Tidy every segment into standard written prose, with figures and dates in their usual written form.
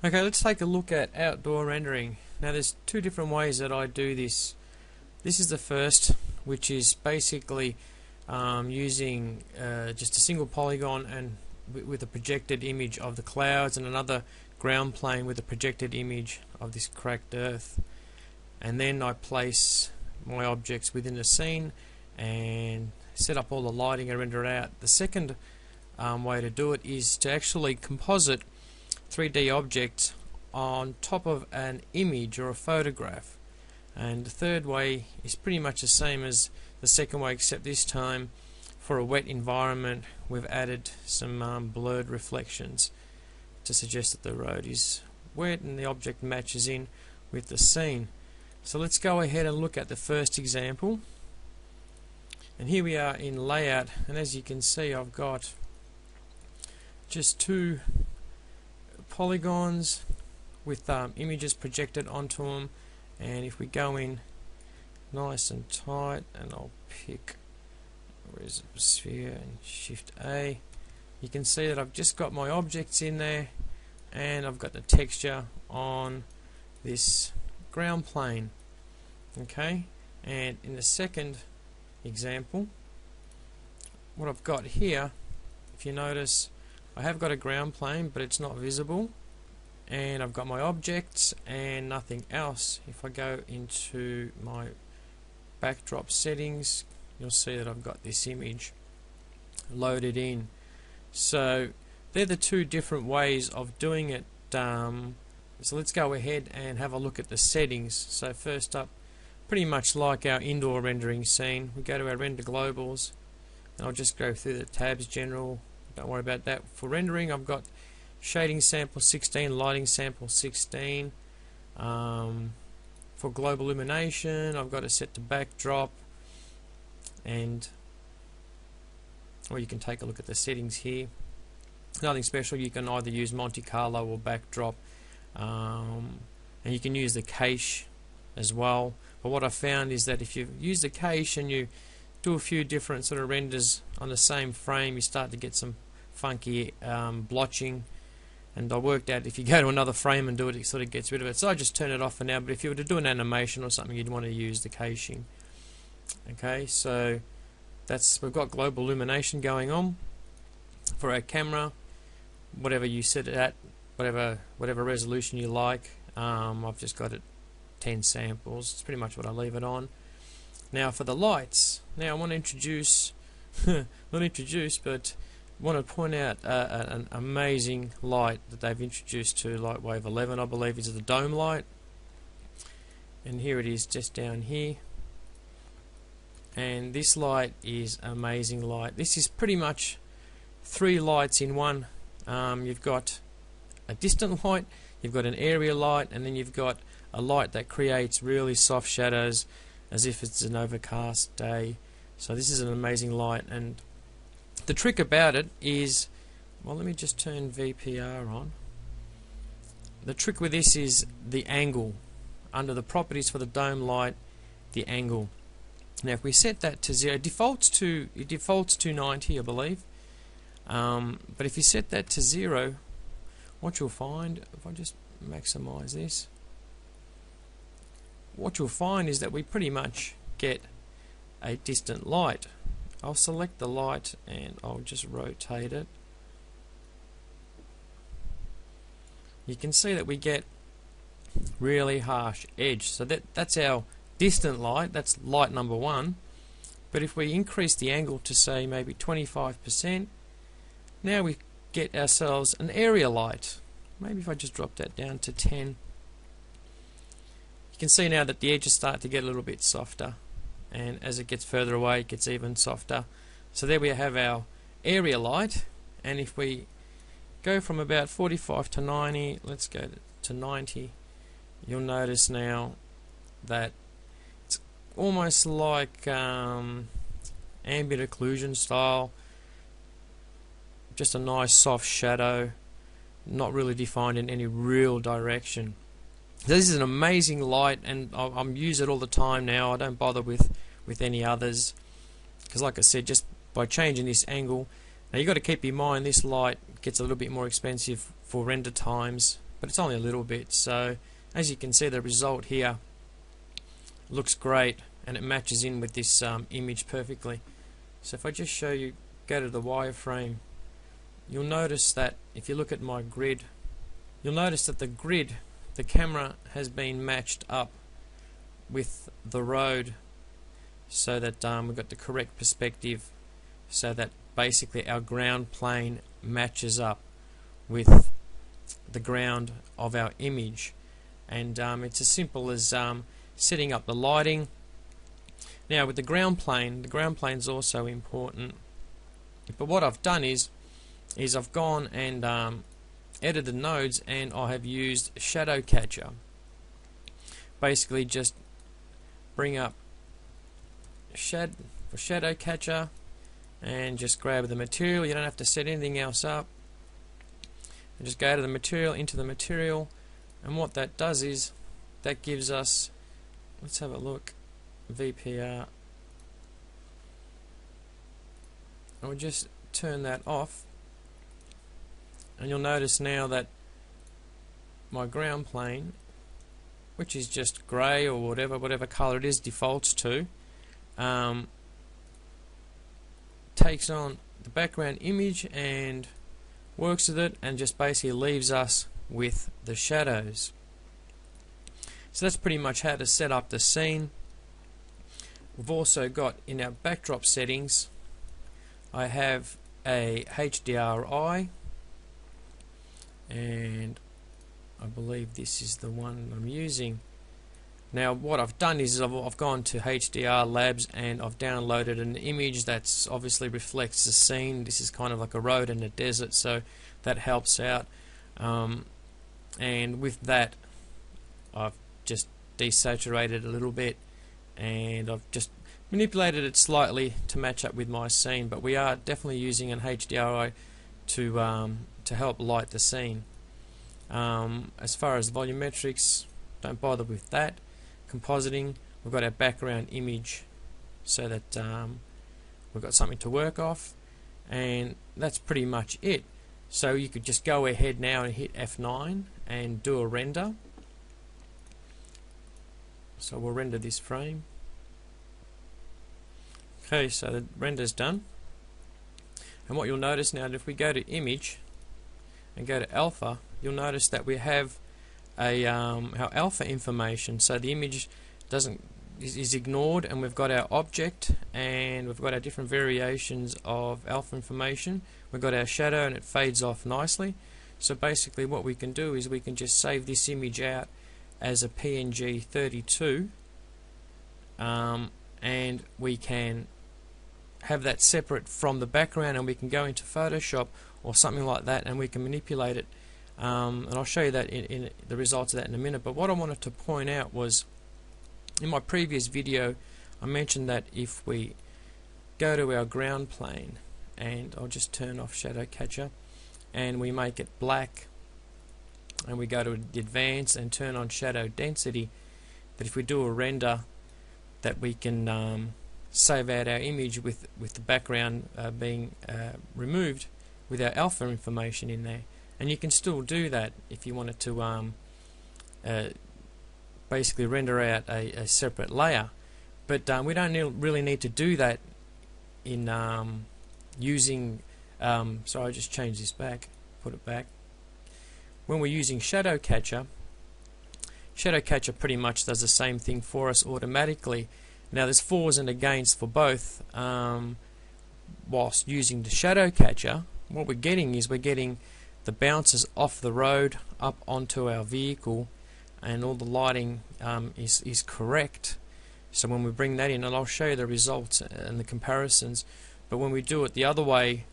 Okay, let's take a look at outdoor rendering. Now there's two different ways that I do this. This is the first, which is basically using just a single polygon and with a projected image of the clouds, and another ground plane with a projected image of this cracked earth. And then I place my objects within the scene and set up all the lighting and render it out. The second way to do it is to actually composite 3D objects on top of an image or a photograph. And the third way is pretty much the same as the second way, except this time for a wet environment we've added some blurred reflections to suggest that the road is wet and the object matches in with the scene. So let's go ahead and look at the first example. And here we are in layout, and as you can see I've got just two polygons with images projected onto them. And if we go in nice and tight, and I'll pick where's the sphere and shift A, you can see that I've just got my objects in there and I've got the texture on this ground plane. Okay, and in the second example, what I've got here, if you notice, I have got a ground plane but it's not visible, and I've got my objects and nothing else. If I go into my backdrop settings, you'll see that I've got this image loaded in. So they're the two different ways of doing it. So let's go ahead and have a look at the settings. So first up, pretty much like our indoor rendering scene, we go to our render globals, and I'll just go through the tabs. General, don't worry about that. For rendering, I've got shading sample 16, lighting sample 16. For global illumination, I've got it set to backdrop, and or you can take a look at the settings here. Nothing special. You can either use Monte Carlo or backdrop, and you can use the cache as well. But what I found is that if you use the cache and you do a few different sort of renders on the same frame, you start to get some funky blotching. And I worked out if you go to another frame and do it, it sort of gets rid of it. So I just turn it off for now. But if you were to do an animation or something, you'd want to use the caching. Okay, so we've got global illumination going on for our camera. Whatever you set it at, whatever resolution you like. I've just got it 10 samples. It's pretty much what I leave it on. Now for the lights. Now I want to introduce, but want to point out an amazing light that they've introduced to Lightwave 11, I believe, is the dome light. And here it is, just down here. And this light is an amazing light. This is pretty much three lights in one. You've got a distant light, you've got an area light, and then you've got a light that creates really soft shadows as if it's an overcast day. So this is an amazing light, and the trick about it is, well, let me just turn VPR on. The trick with this is the angle. Under the properties for the dome light, the angle. Now if we set that to 0, it defaults to 90, I believe. But if you set that to 0, what you'll find, if I just maximize this, what you'll find is that we pretty much get a distant light. I'll select the light and I'll just rotate it. You can see that we get really harsh edge. So that's our distant light, that's light number 1. But if we increase the angle to say maybe 25%, now we get ourselves an area light. Maybe if I just drop that down to 10, you can see now that the edges start to get a little bit softer, and as it gets further away it gets even softer. So there we have our area light. And if we go from about 45 to 90, let's go to 90, you'll notice now that it's almost like ambient occlusion style, just a nice soft shadow, not really defined in any real direction. This is an amazing light, and I use it all the time now. I don't bother with any others, because like I said, just by changing this angle. Now you've got to keep in mind this light gets a little bit more expensive for render times but it's only a little bit. So as you can see, the result here looks great, and it matches in with this image perfectly. So if I just show you, go to the wireframe, you'll notice that if you look at my grid, you'll notice that the grid, the camera has been matched up with the road so that we've got the correct perspective, so that basically our ground plane matches up with the ground of our image. And it's as simple as setting up the lighting. Now with the ground plane is also important, but what I've done is I've gone and edited the nodes, and I have used Shadow Catcher. Basically just bring up Shadow Catcher and just grab the material. You don't have to set anything else up, and just go to the material, into the material, and what that does is that gives us, let's have a look, VPR, and we'll just turn that off, and you'll notice now that my ground plane, which is just grey or whatever colour it is, defaults to, takes on the background image and works with it, and just basically leaves us with the shadows. So that's pretty much how to set up the scene. We've also got in our backdrop settings, I have a HDRI, and I believe this is the one I'm using. Now what I've done is I've gone to HDR Labs and I've downloaded an image that's obviously reflects the scene. This is kind of like a road in a desert, so that helps out. And with that, I've just desaturated a little bit, and I've just manipulated it slightly to match up with my scene. But we are definitely using an HDRI to help light the scene. As far as volumetrics, don't bother with that. Compositing, we've got our background image so that we've got something to work off, and that's pretty much it. So you could just go ahead now and hit F9 and do a render. So we'll render this frame. Okay, so the render's done, and what you'll notice now, if we go to image and go to alpha, you'll notice that we have a our alpha information. So the image is ignored, and we've got our object, and we've got our different variations of alpha information. We've got our shadow, and it fades off nicely. So basically what we can do is we can just save this image out as a PNG 32, and we can have that separate from the background, and we can go into Photoshop or something like that, and we can manipulate it. And I'll show you that in the results of that in a minute. But what I wanted to point out was, in my previous video I mentioned that if we go to our ground plane, and I'll just turn off Shadow Catcher, and we make it black, and we go to the advanced and turn on shadow density, that if we do a render, that we can save out our image with the background being removed, with our alpha information in there. And you can still do that if you wanted to basically render out a separate layer, but we don't really need to do that in using sorry, I just changed this back, put it back. When we're using Shadow Catcher, Shadow Catcher pretty much does the same thing for us automatically. Now there's fors and against for both. Whilst using the Shadow Catcher, what we're getting is we're getting the bounces off the road up onto our vehicle, and all the lighting is correct. So when we bring that in, and I'll show you the results and the comparisons, but when we do it the other way,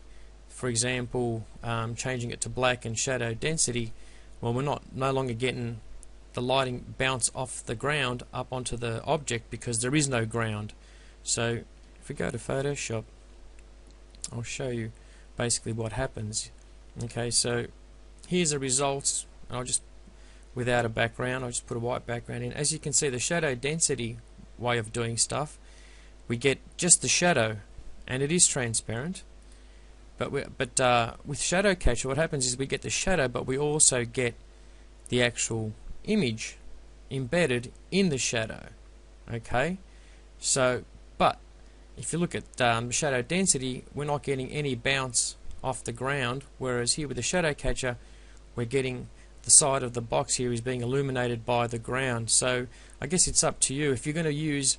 for example changing it to black and shadow density, well, we're no longer getting the lighting bounce off the ground up onto the object because there is no ground. So if we go to Photoshop, I'll show you basically what happens. Okay, so here's the results. I'll just, without a background, I'll just put a white background in. As you can see, the shadow density way of doing stuff, we get just the shadow, and it is transparent. But with Shadow Catcher, what happens is we get the shadow, but we also get the actual image embedded in the shadow. Okay, so but if you look at shadow density, we're not getting any bounce off the ground, whereas here with the shadow catcher we're getting the side of the box here is being illuminated by the ground. So I guess it's up to you. If you're going to use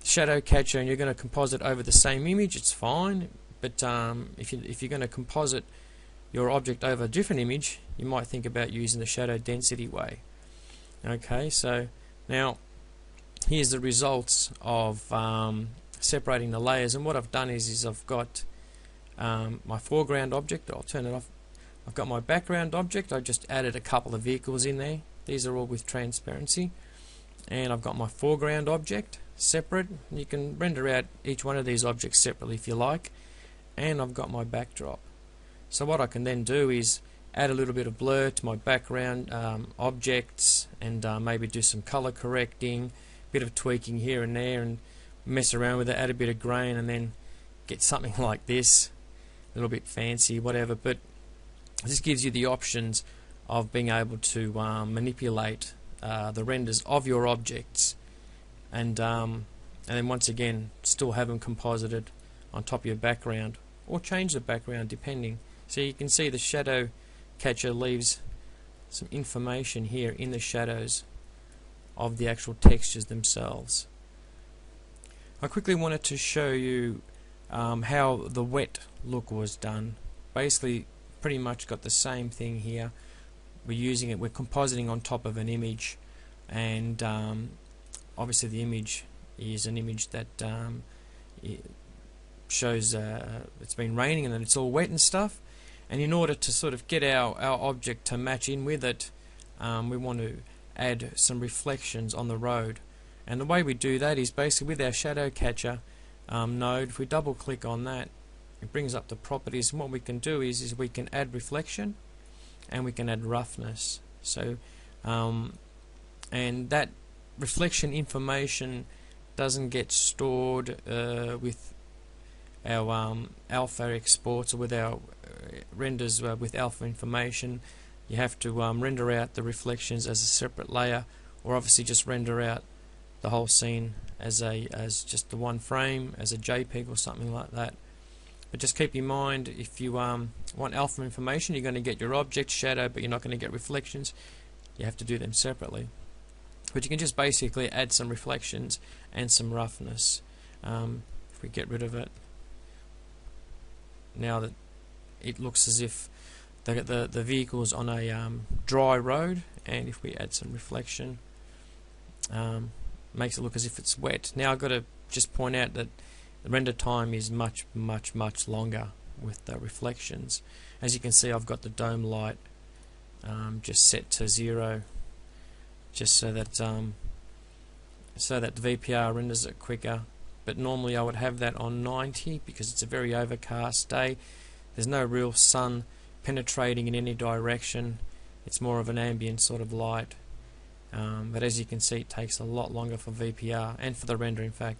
shadow catcher and you're going to composite over the same image, it's fine, but if you're going to composite your object over a different image, you might think about using the shadow density way. Okay, so now here's the results of separating the layers, and what I've done is I've got my foreground object. I'll turn it off. I've got my background object. I just added a couple of vehicles in there. These are all with transparency, and I've got my foreground object separate. You can render out each one of these objects separately if you like, and I've got my backdrop. So what I can then do is add a little bit of blur to my background objects, and maybe do some color correcting, bit of tweaking here and there, and mess around with it, add a bit of grain, and then get something like this, a little bit fancy, whatever. But this gives you the options of being able to manipulate the renders of your objects, and then once again still have them composited on top of your background, or change the background depending. So you can see the shadow catcher leaves some information here in the shadows of the actual textures themselves. I quickly wanted to show you how the wet look was done. Basically pretty much got the same thing here. We're compositing on top of an image, and obviously the image is an image that it shows it's been raining and that it's all wet and stuff, and in order to sort of get our object to match in with it, we want to add some reflections on the road. And the way we do that is basically with our shadow catcher node. If we double click on that, it brings up the properties, and what we can do is we can add reflection and we can add roughness. So and that reflection information doesn't get stored with our alpha exports, or with our renders with alpha information. You have to render out the reflections as a separate layer, or obviously just render out the whole scene as just the one frame, as a JPEG or something like that. But just keep in mind, if you want alpha information, you're going to get your object shadow, but you're not going to get reflections. You have to do them separately. But you can just basically add some reflections and some roughness. If we get rid of it, now that it looks as if the vehicle's on a dry road, and if we add some reflection, makes it look as if it's wet. Now I've got to just point out that the render time is much longer with the reflections. As you can see, I've got the dome light just set to 0, just so that the VPR renders it quicker. But normally I would have that on 90 because it's a very overcast day. There's no real sun penetrating in any direction. It's more of an ambient sort of light. But as you can see, it takes a lot longer for VPR and for the render, in fact.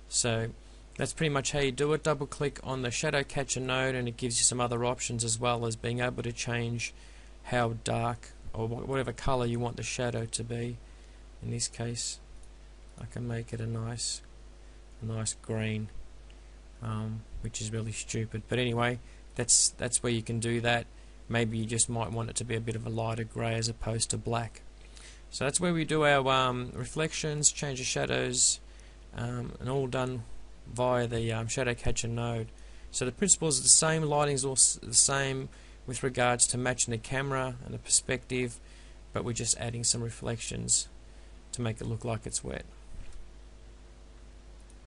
So that's pretty much how you do it. Double click on the shadow catcher node, and it gives you some other options, as well as being able to change how dark or whatever color you want the shadow to be. In this case, I can make it a nice green, which is really stupid. But anyway, that's where you can do that. Maybe you just might want it to be a bit of a lighter grey as opposed to black. So that's where we do our reflections, change the shadows, and all done via the shadow catcher node. So the principles are the same, lighting is also the same with regards to matching the camera and the perspective, but we're just adding some reflections to make it look like it's wet.